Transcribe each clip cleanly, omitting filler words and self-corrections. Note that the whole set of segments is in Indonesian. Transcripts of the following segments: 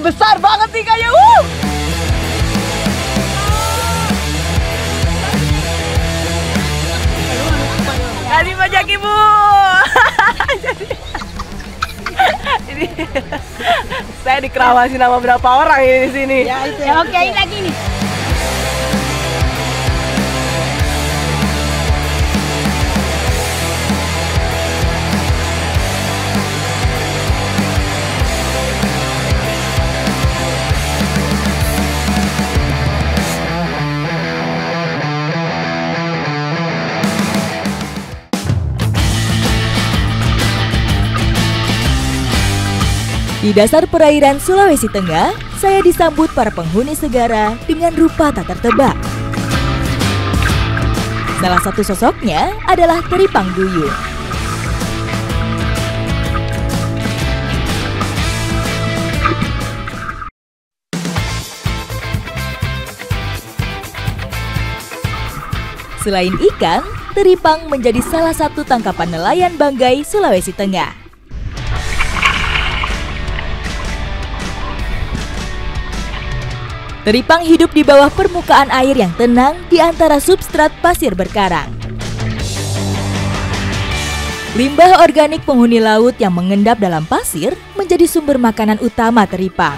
besar banget ikannya. Kasih pajak ibu. Ini saya dikerawasi nama berapa orang ini di sini? Ya itu. Ya, oke, ini lagi nih. Di dasar perairan Sulawesi Tengah, saya disambut para penghuni segara dengan rupa tak tertebak. Salah satu sosoknya adalah teripang duyung. Selain ikan, teripang menjadi salah satu tangkapan nelayan banggai Sulawesi Tengah. Teripang hidup di bawah permukaan air yang tenang di antara substrat pasir berkarang. Limbah organik penghuni laut yang mengendap dalam pasir menjadi sumber makanan utama teripang.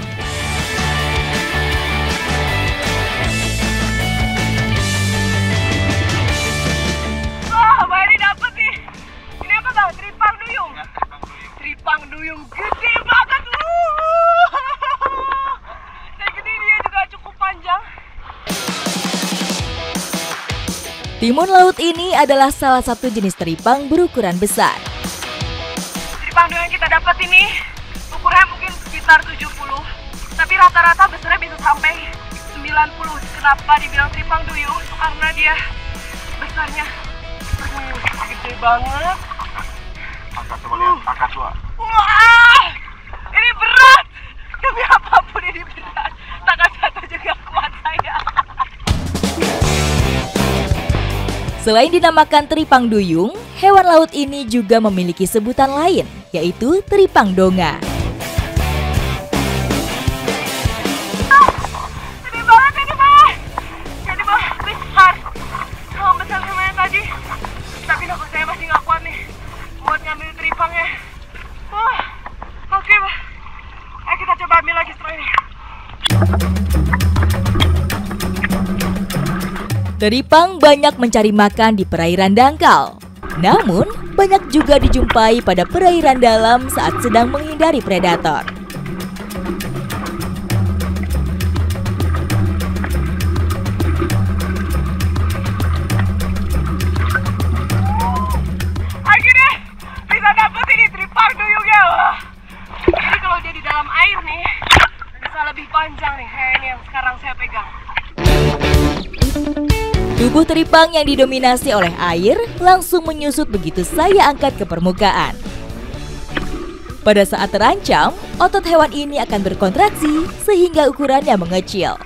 Wah, Bang, ini dapet nih. Ini apa Bang? Teripang duyung? Teripang duyung gede banget. Timun laut ini adalah salah satu jenis teripang berukuran besar. Teripang duyung yang kita dapat ini ukurannya mungkin sekitar 70, tapi rata-rata besarnya bisa sampai 90. Kenapa dibilang teripang duyung? Itu karena dia besarnya gede banget. Angkat coba lihat, angkat coba. Wah, ini berat. Demi apapun ini berat. Tangan satu juga kuat saya. Selain dinamakan teripang duyung, hewan laut ini juga memiliki sebutan lain, yaitu teripang donga. Gede banget ini, Bang. Jadi Bang, besar. Kalau besar sama yang tadi. Tapi nafas saya masih nggak kuat nih buat ngambil teripangnya. Wah, oke Bang. Ayo kita coba ambil lagi setelah ini. Teripang banyak mencari makan di perairan dangkal. Namun, banyak juga dijumpai pada perairan dalam saat sedang menghindari predator. Akhirnya bisa dapet ini teripang duyungnya. Wah. Jadi kalau dia di dalam air nih, bisa lebih panjang nih kayak ini yang sekarang saya pegang. Tubuh teripang yang didominasi oleh air langsung menyusut begitu saya angkat ke permukaan. Pada saat terancam, otot hewan ini akan berkontraksi sehingga ukurannya mengecil.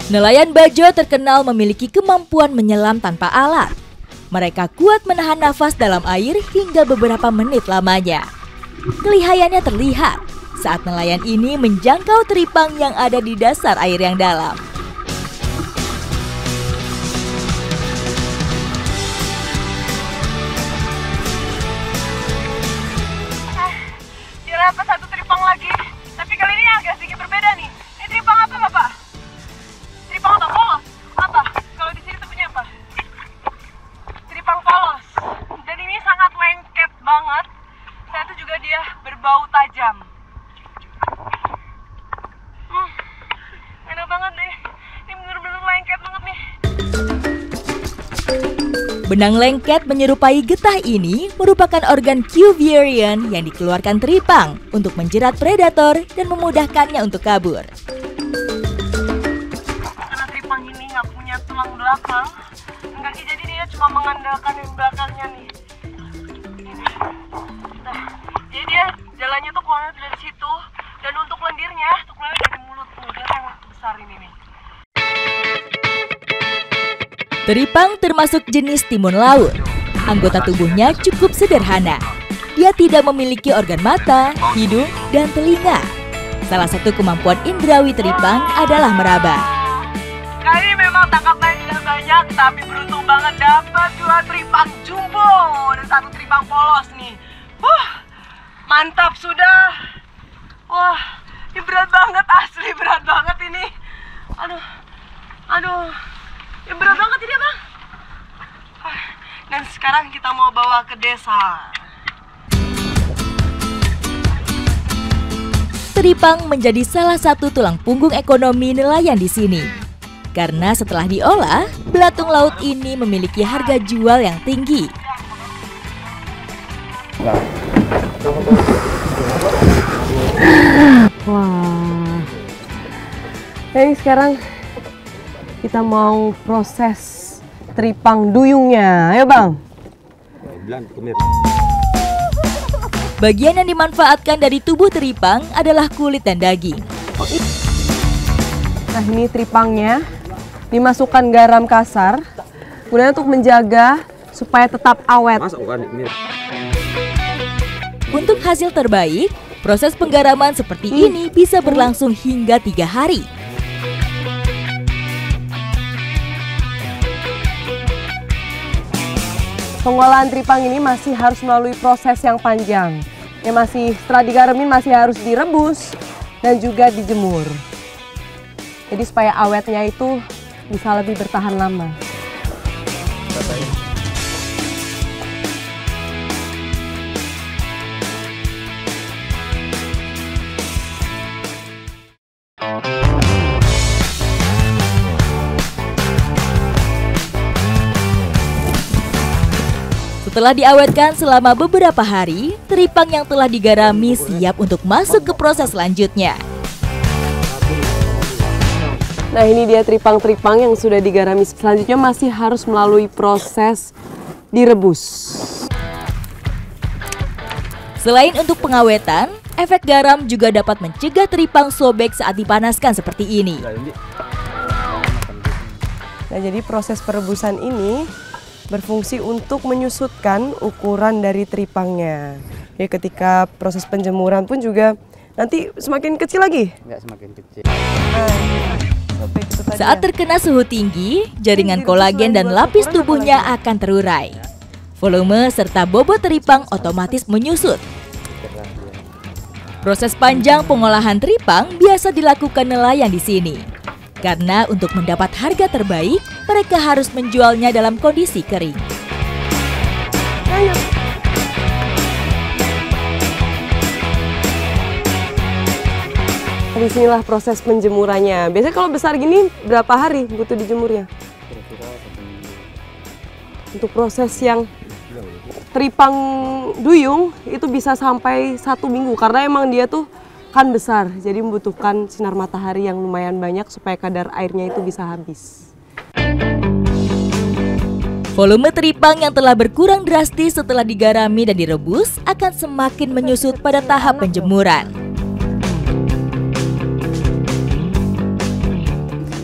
Nelayan bajo terkenal memiliki kemampuan menyelam tanpa alat. Mereka kuat menahan nafas dalam air hingga beberapa menit lamanya. Kelihayannya terlihat saat nelayan ini menjangkau teripang yang ada di dasar air yang dalam. Dia dapat satu teripang lagi, tapi kali ini agak sedikit berbeda nih. Ini teripang apa, Bapak? Teripang apa? Polos? Apa? Kalau di sini sebutnya apa? Teripang polos. Dan ini sangat lengket banget. Saya tuh juga dia berbau tajam. Enak banget deh. Ini bener-bener lengket banget nih. Benang lengket menyerupai getah ini merupakan organ Cuvierian yang dikeluarkan teripang untuk menjerat predator dan memudahkannya untuk kabur. Karena teripang ini nggak punya tulang belakang, jadi dia cuma mengandalkan yang belakangnya nih. Nah, jadi dia jalannya tuh keluarnya dari situ, dan untuk lendirnya tuh keluarnya dari mulut tuh, dia sangat besar ini nih. Teripang termasuk jenis timun laut. Anggota tubuhnya cukup sederhana. dia tidak memiliki organ mata, hidung, dan telinga. Salah satu kemampuan indrawi teripang adalah meraba. Kali ini memang tangkapnya tidak banyak, tapi beruntung banget dapat 2 teripang jumbo dan 1 teripang polos nih. Mantap sudah. Wah, ini berat banget, asli berat banget ini. Aduh, ini berat banget ini Bang. Dan sekarang kita mau bawa ke desa. Teripang menjadi salah satu tulang punggung ekonomi nelayan di sini. Karena setelah diolah, belatung laut ini memiliki harga jual yang tinggi. Wah. Jadi sekarang kita mau proses teripang duyungnya. Ayo Bang. Bagian yang dimanfaatkan dari tubuh teripang adalah kulit dan daging. Nah, ini teripangnya dimasukkan garam kasar, kemudian untuk menjaga supaya tetap awet. Untuk hasil terbaik, proses penggaraman seperti ini bisa berlangsung hingga 3 hari. Pengolahan teripang ini masih harus melalui proses yang panjang. Setelah digaramin masih harus direbus dan juga dijemur. Jadi supaya awetnya itu bisa lebih bertahan lama. Setelah diawetkan selama beberapa hari, teripang yang telah digarami siap untuk masuk ke proses selanjutnya. Nah, ini dia teripang-teripang yang sudah digarami. Selanjutnya masih harus melalui proses direbus. Selain untuk pengawetan, efek garam juga dapat mencegah teripang sobek saat dipanaskan seperti ini. Nah, jadi proses perebusan ini berfungsi untuk menyusutkan ukuran dari teripangnya. Jadi ketika proses penjemuran pun juga nanti semakin kecil lagi? Enggak, semakin kecil. Saat terkena suhu tinggi, jaringan kolagen dan lapis tubuhnya akan terurai. Volume serta bobot teripang otomatis menyusut. Proses panjang pengolahan teripang biasa dilakukan nelayan di sini. Karena untuk mendapat harga terbaik, mereka harus menjualnya dalam kondisi kering. Disinilah proses penjemurannya. Biasanya kalau besar gini berapa hari butuh dijemurnya? Untuk proses yang teripang duyung itu bisa sampai 1 minggu karena emang dia tuh kan besar, jadi membutuhkan sinar matahari yang lumayan banyak supaya kadar airnya itu bisa habis. Volume teripang yang telah berkurang drastis setelah digarami dan direbus akan semakin menyusut pada tahap penjemuran.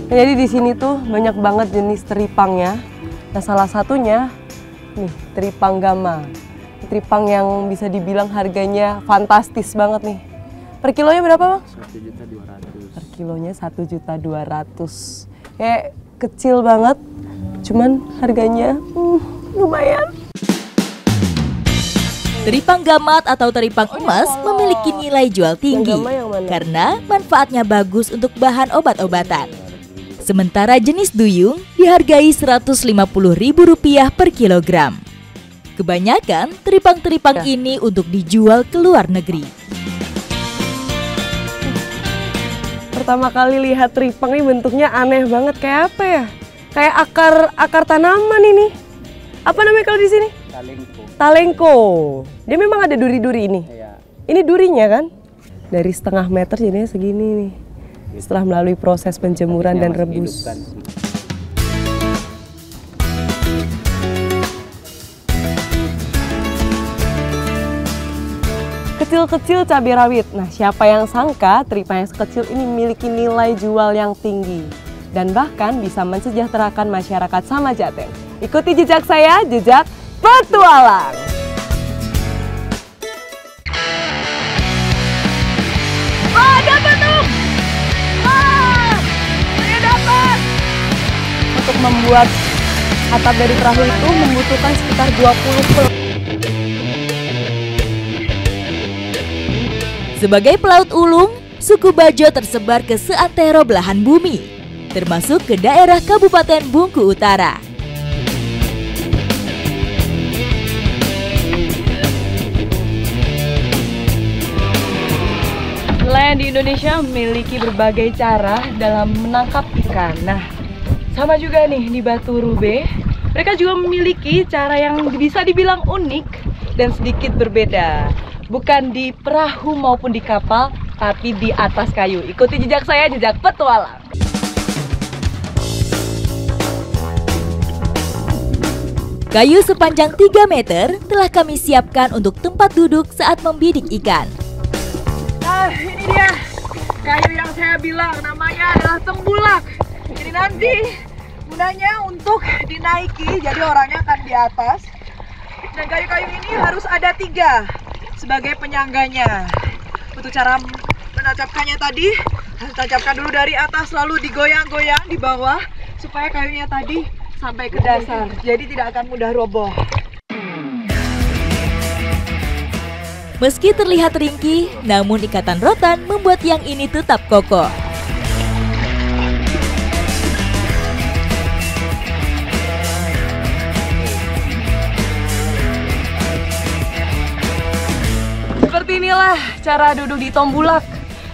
Nah, jadi di sini tuh banyak banget jenis teripangnya. Nah, salah satunya nih teripang gama. Teripang yang bisa dibilang harganya fantastis banget nih. Per kilonya berapa Bang? 1.200.000. Per kilonya 1.200.000. Kayak kecil banget, cuman harganya lumayan. Teripang gamat atau teripang emas memiliki nilai jual tinggi karena manfaatnya bagus untuk bahan obat-obatan. Sementara jenis duyung dihargai Rp150.000 per kilogram. Kebanyakan teripang-teripang ini untuk dijual ke luar negeri. Pertama kali lihat teripang ini bentuknya aneh banget, kayak apa ya? Kayak akar tanaman ini. Apa namanya kalau di sini? Talengko. Talengko. Dia memang ada duri-duri ini. Ya. Ini durinya kan? Dari setengah meter jadinya segini nih. Setelah melalui proses penjemuran dan rebus. Kecil-kecil cabai rawit. Nah, siapa yang sangka teripang yang sekecil ini memiliki nilai jual yang tinggi dan bahkan bisa mensejahterakan masyarakat Samajaten. Ikuti jejak saya, jejak petualang. untuk membuat atap dari perahu itu membutuhkan sekitar 20 pel. Sebagai pelaut ulung, suku Bajo tersebar ke seantero belahan bumi, termasuk ke daerah Kabupaten Bungku Utara. Nelayan di Indonesia memiliki berbagai cara dalam menangkap ikan. Nah, sama juga nih di Batu Rube, mereka juga memiliki cara yang bisa dibilang unik dan sedikit berbeda. Bukan di perahu maupun di kapal, tapi di atas kayu. Ikuti jejak saya, jejak petualang. Kayu sepanjang 3 meter telah kami siapkan untuk tempat duduk saat membidik ikan. Nah, ini dia kayu yang saya bilang namanya adalah tembulak. Ini nanti gunanya untuk dinaiki, jadi orangnya akan di atas. Dan kayu-kayu ini harus ada 3 sebagai penyangganya. Untuk cara menancapkannya tadi, harus tancapkan dulu dari atas, lalu digoyang-goyang di bawah supaya kayunya tadi sampai ke dasar, jadi tidak akan mudah roboh. Meski terlihat ringkih, namun ikatan rotan membuat yang ini tetap kokoh. Seperti inilah cara duduk di tombulak.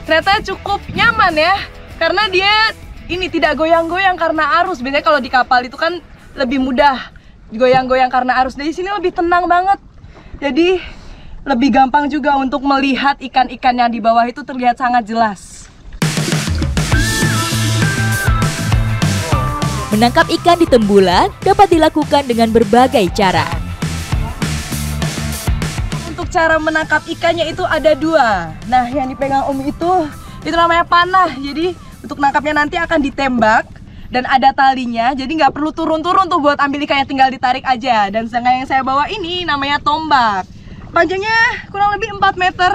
Ternyata cukup nyaman ya, karena dia ini tidak goyang-goyang karena arus. Biasanya kalau di kapal itu kan lebih mudah goyang-goyang karena arus. Di sini lebih tenang banget. Jadi lebih gampang juga untuk melihat ikan-ikan yang di bawah itu terlihat sangat jelas. Menangkap ikan di tembulak dapat dilakukan dengan berbagai cara. Untuk cara menangkap ikannya itu ada 2. Nah, yang dipegang Om itu namanya panah. Jadi untuk nangkapnya nanti akan ditembak dan ada talinya. Jadi nggak perlu turun-turun tuh buat ambil ikannya, tinggal ditarik aja. Dan sedangkan yang saya bawa ini namanya tombak. Panjangnya kurang lebih 4 meter.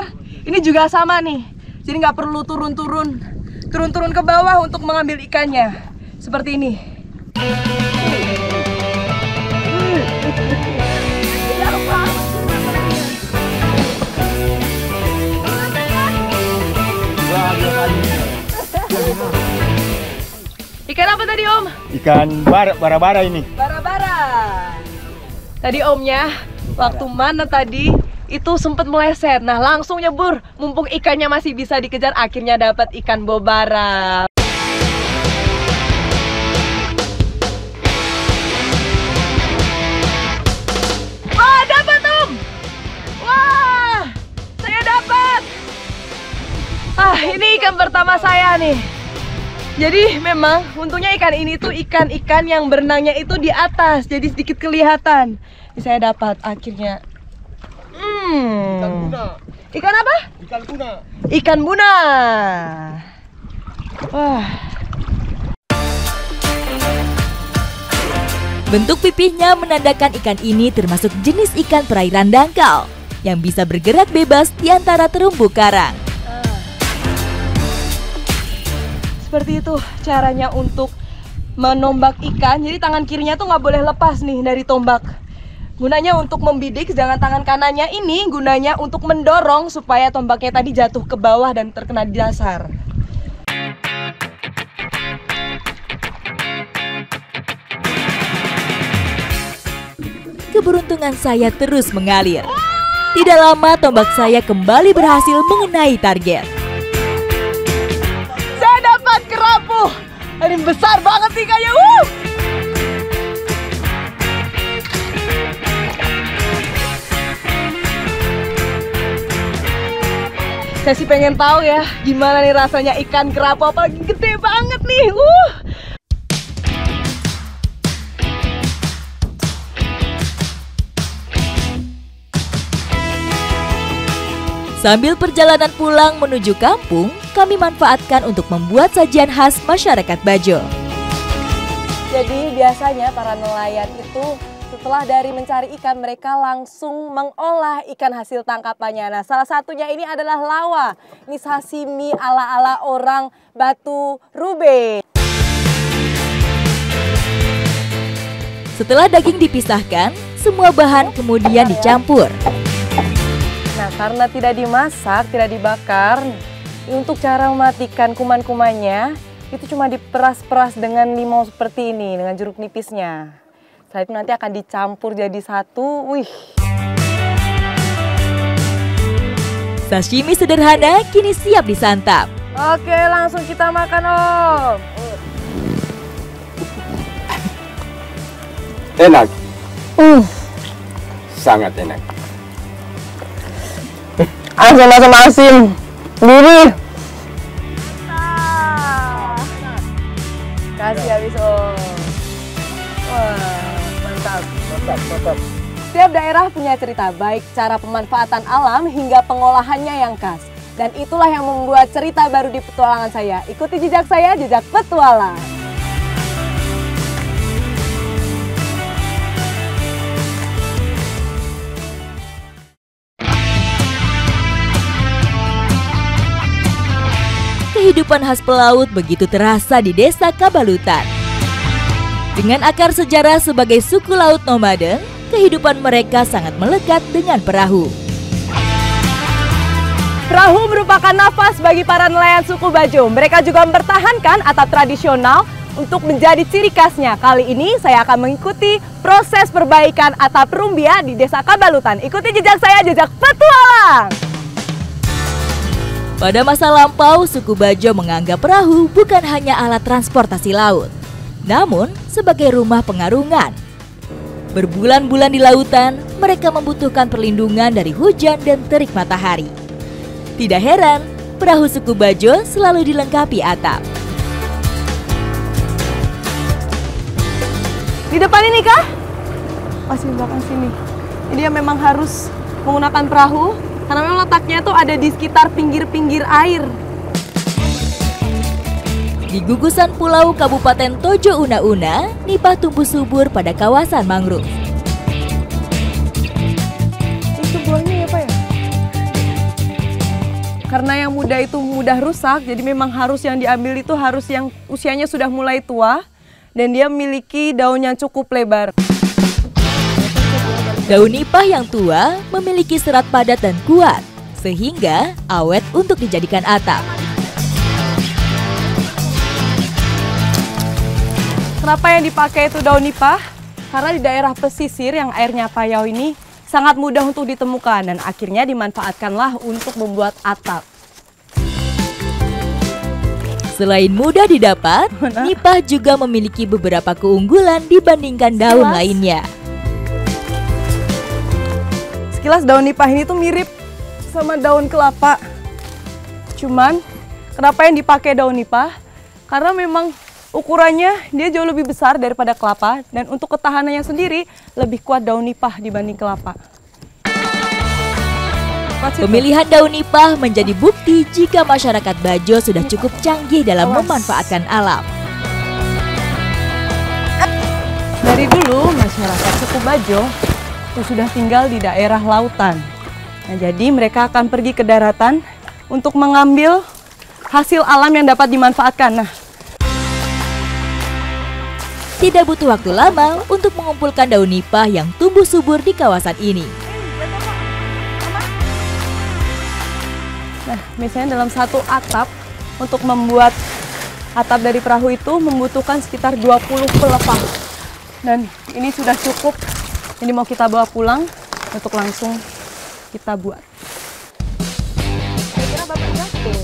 Ini juga sama nih. Jadi nggak perlu turun-turun ke bawah untuk mengambil ikannya. Seperti ini. Ikan apa tadi Om? Ikan bara-bara ini. Bara-bara. Tadi Omnya waktu mana tadi itu sempat meleset. Nah, langsung nyebur. Mumpung ikannya masih bisa dikejar, akhirnya dapat ikan bobara. Wah, dapat Om. Wah, saya dapat. Ah, ini ikan pertama saya nih. Jadi memang untungnya ikan ini tuh ikan-ikan yang berenangnya itu di atas, jadi sedikit kelihatan. Ini saya dapat akhirnya. Ikan buna. Ikan apa? Ikan buna. Ikan buna. Wah. Bentuk pipihnya menandakan ikan ini termasuk jenis ikan perairan dangkal yang bisa bergerak bebas di antara terumbu karang. Seperti itu caranya untuk menombak ikan. Jadi tangan kirinya tuh nggak boleh lepas nih dari tombak. Gunanya untuk membidik, sedangkan tangan kanannya ini gunanya untuk mendorong supaya tombaknya tadi jatuh ke bawah dan terkena di dasar. Keberuntungan saya terus mengalir. Tidak lama tombak saya kembali berhasil mengenai target. Kerapu, ini besar banget nih kayaknya. Saya sih pengen tahu ya, gimana nih rasanya ikan kerapu, apalagi gede banget nih. Sambil perjalanan pulang menuju kampung, kami manfaatkan untuk membuat sajian khas masyarakat Bajo. Jadi biasanya para nelayan itu setelah dari mencari ikan, mereka langsung mengolah ikan hasil tangkapannya. Nah, salah satunya ini adalah lawa. Ini sashimi ala-ala orang Batu Rube. Setelah daging dipisahkan, semua bahan kemudian dicampur. Nah, karena tidak dimasak, tidak dibakar, untuk cara mematikan kuman-kumannya, itu cuma diperas-peras dengan limau seperti ini, dengan jeruk nipisnya. Setelah itu nanti akan dicampur jadi satu, wih. Sashimi sederhana kini siap disantap. Oke, langsung kita makan, Om. Enak. Sangat enak. Asam-asam asin, gurih. Kasih habis, Om. Wah, mantap. Mantap. Setiap daerah punya cerita, baik cara pemanfaatan alam hingga pengolahannya yang khas. Dan itulah yang membuat cerita baru di petualangan saya. Ikuti jejak saya, jejak petualang. Kehidupan khas pelaut begitu terasa di Desa Kabalutan. Dengan akar sejarah sebagai suku laut nomaden, kehidupan mereka sangat melekat dengan perahu. Perahu merupakan nafas bagi para nelayan suku Bajo. Mereka juga mempertahankan atap tradisional untuk menjadi ciri khasnya. Kali ini saya akan mengikuti proses perbaikan atap rumbia di Desa Kabalutan. Ikuti jejak saya, jejak petualang. Pada masa lampau, suku Bajo menganggap perahu bukan hanya alat transportasi laut, namun sebagai rumah pengarungan. Berbulan-bulan di lautan, mereka membutuhkan perlindungan dari hujan dan terik matahari. Tidak heran, perahu suku Bajo selalu dilengkapi atap. Di depan ini kah? Masih di belakang sini. Dia memang harus menggunakan perahu karena memang letaknya tuh ada di sekitar pinggir-pinggir air. Di gugusan pulau Kabupaten Tojo Una-Una, nipah tumbuh subur pada kawasan mangrove. Itu buahnya ya, Pak ya? Karena yang muda itu mudah rusak, jadi memang harus yang diambil itu harus yang usianya sudah mulai tua dan dia memiliki daun yang cukup lebar. Daun nipah yang tua memiliki serat padat dan kuat, sehingga awet untuk dijadikan atap. Kenapa yang dipakai itu daun nipah? Karena di daerah pesisir yang airnya payau ini sangat mudah untuk ditemukan dan akhirnya dimanfaatkanlah untuk membuat atap. Selain mudah didapat, nipah juga memiliki beberapa keunggulan dibandingkan daun lainnya. Sekilas daun nipah ini tuh mirip sama daun kelapa. Cuman kenapa yang dipakai daun nipah? Karena memang ukurannya dia jauh lebih besar daripada kelapa dan untuk ketahanannya sendiri lebih kuat daun nipah dibanding kelapa. Pemilihan daun nipah menjadi bukti jika masyarakat Bajo sudah cukup canggih dalam memanfaatkan alam. Dari dulu masyarakat suku Bajo sudah tinggal di daerah lautan. Nah, jadi mereka akan pergi ke daratan untuk mengambil hasil alam yang dapat dimanfaatkan. Nah, tidak butuh waktu lama untuk mengumpulkan daun nipah yang tumbuh subur di kawasan ini. Nah, misalnya dalam satu atap, untuk membuat atap dari perahu itu membutuhkan sekitar 20 pelepah. Dan ini sudah cukup. Ini mau kita bawa pulang untuk langsung kita buat. Kira-kira Bapak jatuh.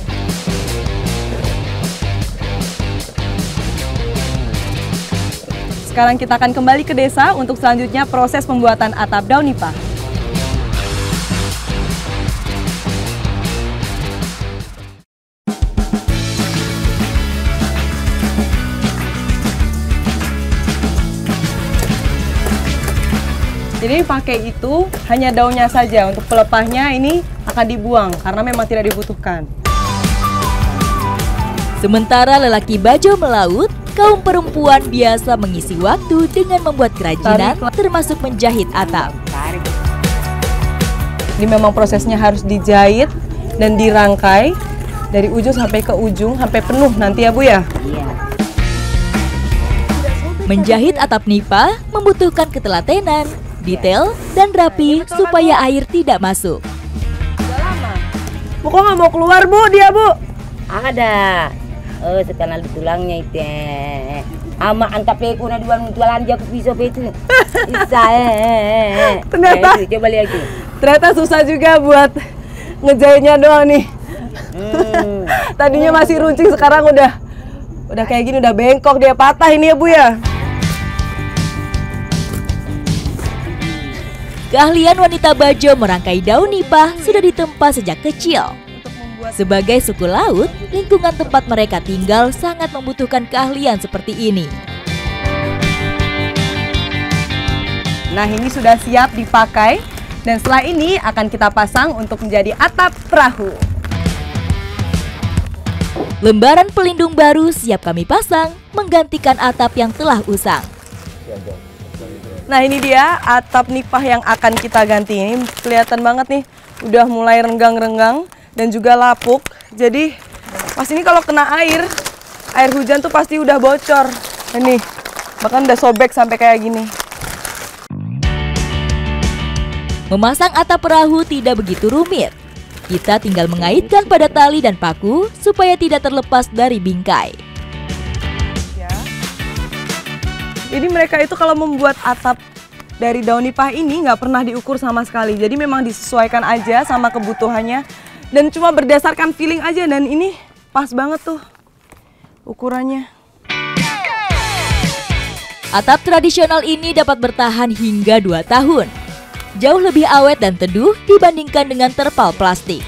Sekarang kita akan kembali ke desa untuk selanjutnya proses pembuatan atap daun nipah. Jadi pakai itu hanya daunnya saja, untuk pelepahnya ini akan dibuang karena memang tidak dibutuhkan. Sementara lelaki Bajo melaut, kaum perempuan biasa mengisi waktu dengan membuat kerajinan termasuk menjahit atap. Ini memang prosesnya harus dijahit dan dirangkai dari ujung sampai ke ujung sampai penuh nanti ya Bu ya? Iya. Menjahit atap nipah membutuhkan ketelatenan, detail, dan rapi supaya air tidak masuk. Bu, kok nggak mau keluar, Bu, dia, Bu? Ada. Oh, sekarang di tulangnya itu. Ama antap aku na duan tualan dia piso itu. Bisa Ternyata. Coba lihat lagi. Ternyata susah juga buat ngejahitnya doang nih. Tadinya masih runcing, sekarang udah kayak gini, udah bengkok, dia patah ini ya, Bu ya. Keahlian wanita Bajo merangkai daun nipah sudah ditempa sejak kecil. Sebagai suku laut, lingkungan tempat mereka tinggal sangat membutuhkan keahlian seperti ini. Nah, ini sudah siap dipakai dan setelah ini akan kita pasang untuk menjadi atap perahu. Lembaran pelindung baru siap kami pasang menggantikan atap yang telah usang. Nah, ini dia atap nipah yang akan kita ganti. Ini kelihatan banget nih, udah mulai renggang-renggang dan juga lapuk. Jadi pas ini kalau kena air hujan tuh pasti udah bocor. Ini bahkan udah sobek sampai kayak gini. Memasang atap perahu tidak begitu rumit. Kita tinggal mengaitkan pada tali dan paku supaya tidak terlepas dari bingkai. Jadi mereka itu kalau membuat atap dari daun nipah ini nggak pernah diukur sama sekali. Jadi memang disesuaikan aja sama kebutuhannya dan cuma berdasarkan feeling aja, dan ini pas banget tuh ukurannya. Atap tradisional ini dapat bertahan hingga 2 tahun. Jauh lebih awet dan teduh dibandingkan dengan terpal plastik.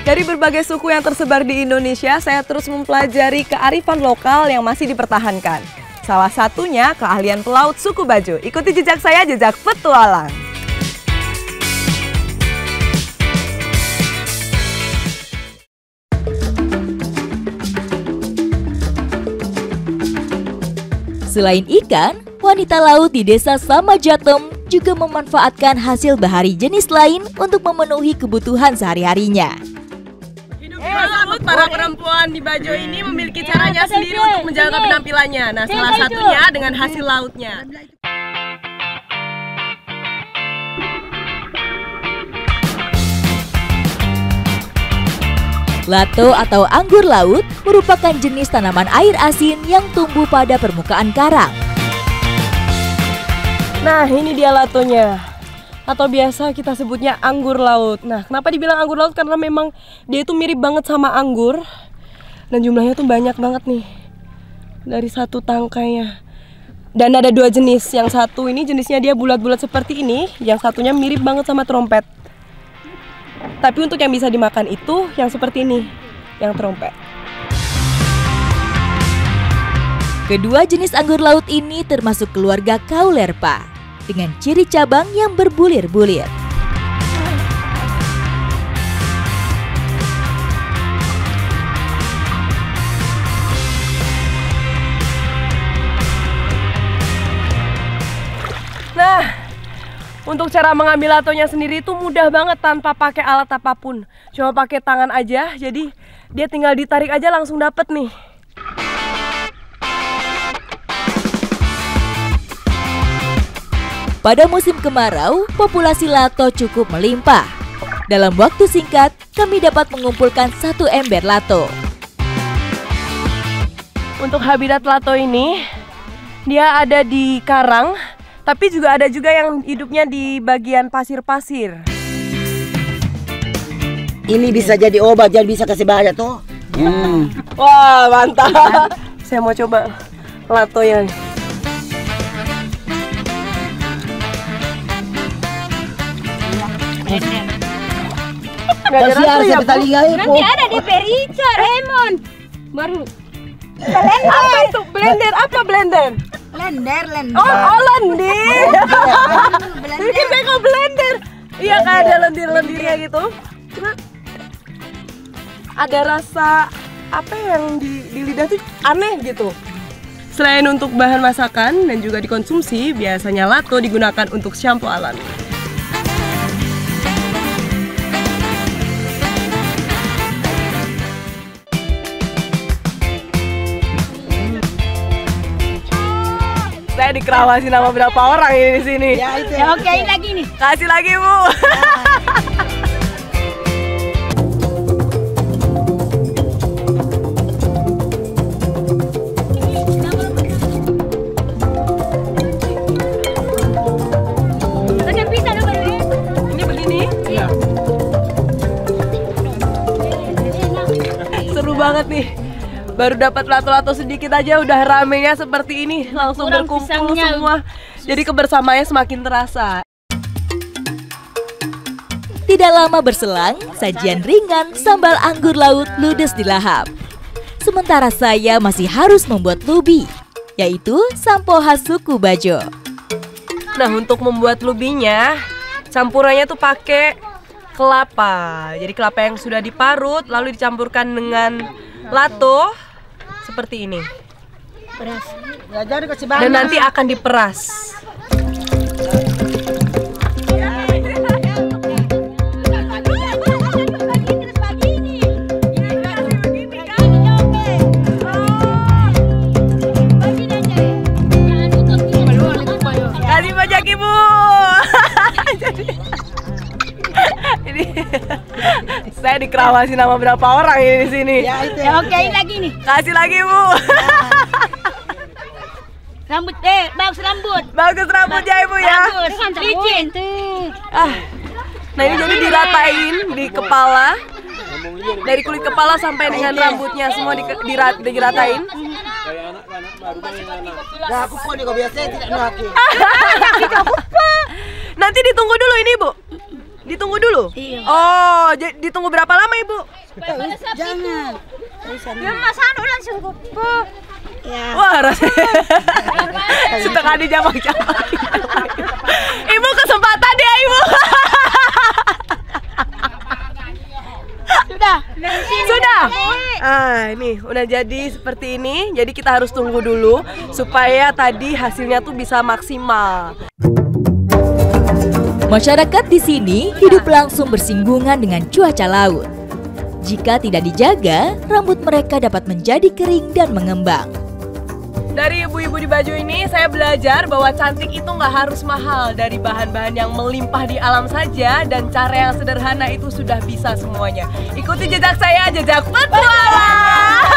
Dari berbagai suku yang tersebar di Indonesia, saya terus mempelajari kearifan lokal yang masih dipertahankan. Salah satunya keahlian pelaut suku Bajo. Ikuti jejak saya, jejak petualang. Selain ikan, wanita laut di desa Samajatem juga memanfaatkan hasil bahari jenis lain untuk memenuhi kebutuhan sehari-harinya. Laut, para perempuan di Bajo ini memiliki caranya sendiri untuk menjaga penampilannya. Nah, salah satunya dengan hasil lautnya. Lato atau anggur laut merupakan jenis tanaman air asin yang tumbuh pada permukaan karang. Nah, ini dia latonya. Atau biasa kita sebutnya anggur laut. Nah, kenapa dibilang anggur laut? Karena memang dia itu mirip banget sama anggur. Dan jumlahnya tuh banyak banget nih. Dari satu tangkainya. Dan ada 2 jenis. Yang satu ini jenisnya dia bulat-bulat seperti ini. Yang satunya mirip banget sama trompet. Tapi untuk yang bisa dimakan itu yang seperti ini, yang trompet. Kedua jenis anggur laut ini termasuk keluarga Caulerpa dengan ciri cabang yang berbulir-bulir. Nah, untuk cara mengambil latonya sendiri itu mudah banget tanpa pakai alat apapun. Cuma pakai tangan aja, jadi dia tinggal ditarik aja langsung dapet nih. Pada musim kemarau, populasi lato cukup melimpah. Dalam waktu singkat, kami dapat mengumpulkan 1 ember lato. Untuk habitat lato ini, dia ada di karang, tapi juga ada yang hidupnya di bagian pasir-pasir. Ini bisa jadi obat, jadi bisa kasih bahaya tuh. Wah, mantap. Saya mau coba latonya. Kasih harus telinga itu. Nanti ada di Perica, Lemon. Baru. Apa itu? Blender? Apa blender? Lender. Oh, lendir. Bikin kayak blender. Iya, kayak ada lendir-lendirnya gitu. Cuma ada rasa apa yang di lidah tuh aneh gitu. Selain untuk bahan masakan dan juga dikonsumsi, biasanya lato digunakan untuk shampoo alami. Saya dikerawasi nama berapa orang ini di sini? Ya oke, ini lagi nih. Kasih lagi, Bu. Ini begini? Iya. Seru banget nih. Baru dapat lato-lato sedikit aja udah ramenya seperti ini, langsung Orang berkumpul pisangnya. semua. Jadi kebersamaannya semakin terasa. Tidak lama berselang, sajian ringan sambal anggur laut ludes di lahap. Sementara saya masih harus membuat lubi, yaitu sampo khas suku Bajo. Nah, untuk membuat lubinya, campurannya tuh pakai kelapa. Jadi kelapa yang sudah diparut lalu dicampurkan dengan lato seperti ini. Ya jadi kasih Dan nanti akan diperas. Kasih pajak, Ibu. Jadi ini saya dikerawasi nama berapa orang ini di sini? Ya oke, ini lagi nih. Kasih lagi, Bu. Rambut bagus rambut. Bagus rambutnya, Ibu ya. Bagus. Licin. Ah. Nah, ini jadi diratain di kepala. Dari kulit kepala sampai dengan rambutnya semua diratain. Nah, aku pun juga biasanya tidak ngaku. Nanti ditunggu dulu ini, Bu. Ditunggu dulu. Oh, ditunggu berapa lama, Ibu? Jangan. Ya, Mas Anu langsung kupu. Wah, rasanya setengah dijambak-jambak. Ibu kesempatan ya, Ibu. Sudah. Ah, ini udah jadi seperti ini. Jadi kita harus tunggu dulu supaya tadi hasilnya tuh bisa maksimal. Masyarakat di sini hidup langsung bersinggungan dengan cuaca laut. Jika tidak dijaga, rambut mereka dapat menjadi kering dan mengembang. Dari ibu-ibu di Bajo ini saya belajar bahwa cantik itu nggak harus mahal. Dari bahan-bahan yang melimpah di alam saja dan cara yang sederhana itu sudah bisa semuanya. Ikuti jejak saya, jejak petualang.